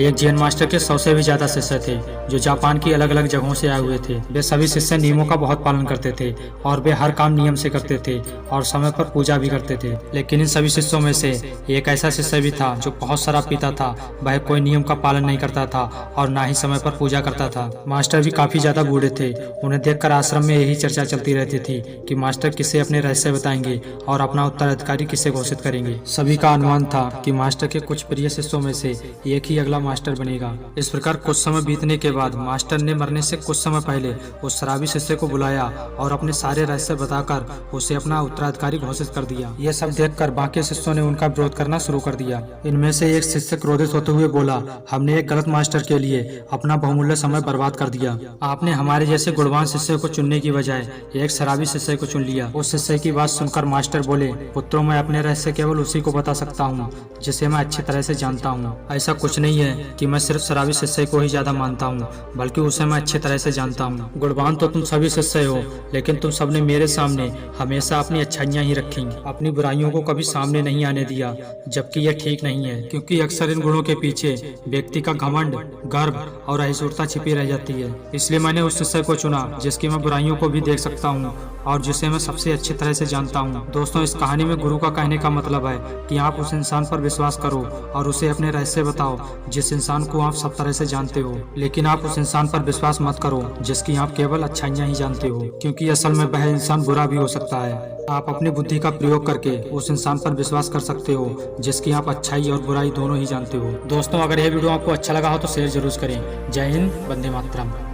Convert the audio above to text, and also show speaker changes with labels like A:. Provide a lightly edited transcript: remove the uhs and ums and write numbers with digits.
A: एक जैन मास्टर के 100 से भी ज्यादा शिष्य थे जो जापान की अलग अलग जगहों से आए हुए थे। वे सभी शिष्य नियमों का बहुत पालन करते थे और वे हर काम नियम से करते थे और समय पर पूजा भी करते थे। लेकिन इन सभी शिष्यों में से एक ऐसा शिष्य भी था जो बहुत शराब पीता था। वह कोई नियम का पालन नहीं करता था और ना ही समय पर पूजा करता था। मास्टर भी काफी ज्यादा बूढ़े थे। उन्हें देखकर आश्रम में यही चर्चा चलती रहती थी कि मास्टर किसे अपने रहस्य बताएंगे और अपना उत्तराधिकारी किसे घोषित करेंगे। सभी का अनुमान था कि मास्टर के कुछ प्रिय शिष्यों में से एक ही अगला मास्टर बनेगा। इस प्रकार कुछ समय बीतने के बाद मास्टर ने मरने से कुछ समय पहले उस शराबी शिष्य को बुलाया और अपने सारे रहस्य बताकर उसे अपना उत्तराधिकारी घोषित कर दिया। यह सब देखकर बाकी शिष्यों ने उनका विरोध करना शुरू कर दिया। इनमें से एक शिष्य क्रोधित होते हुए बोला, हमने एक गलत मास्टर के लिए अपना बहुमूल्य समय बर्बाद कर दिया। आपने हमारे जैसे गुणवान शिष्य को चुनने की बजाय एक शराबी शिष्य को चुन लिया। उस शिष्य की बात सुनकर मास्टर बोले, पुत्रों, मैं अपने रहस्य केवल उसी को बता सकता हूँ जिसे मैं अच्छी तरह से जानता हूँ। ऐसा कुछ नहीं है कि मैं सिर्फ शराबी शिष्य को ही ज्यादा मानता हूँ, बल्कि उसे मैं अच्छी तरह से जानता हूँ। गुणवान तो तुम सभी शिष्य हो, लेकिन तुम सबने मेरे सामने हमेशा अपनी अच्छाइयाँ ही रखी, अपनी बुराइयों को कभी सामने नहीं आने दिया, जबकि यह ठीक नहीं है, क्योंकि अक्सर इन गुणों के पीछे व्यक्ति का घमंड, गर्व और असहिष्णुता छिपी रह जाती है। इसलिए मैंने उस शिष्य को चुना जिसकी मैं बुराइयों को भी देख सकता हूँ और जिसे मैं सबसे अच्छी तरह से जानता हूँ। दोस्तों, इस कहानी में गुरु का कहने का मतलब है कि आप उस इंसान पर विश्वास करो और उसे अपने रहस्य बताओ जिस इंसान को आप सब तरह से जानते हो, लेकिन आप उस इंसान पर विश्वास मत करो जिसकी आप केवल अच्छाइयाँ ही जानते हो, क्योंकि असल में वह इंसान बुरा भी हो सकता है। आप अपनी बुद्धि का प्रयोग करके उस इंसान पर विश्वास कर सकते हो जिसकी आप अच्छाई और बुराई दोनों ही जानते हो। दोस्तों, अगर यह वीडियो आपको अच्छा लगा हो तो शेयर जरूर करें। जय हिंद, वंदे मातरम।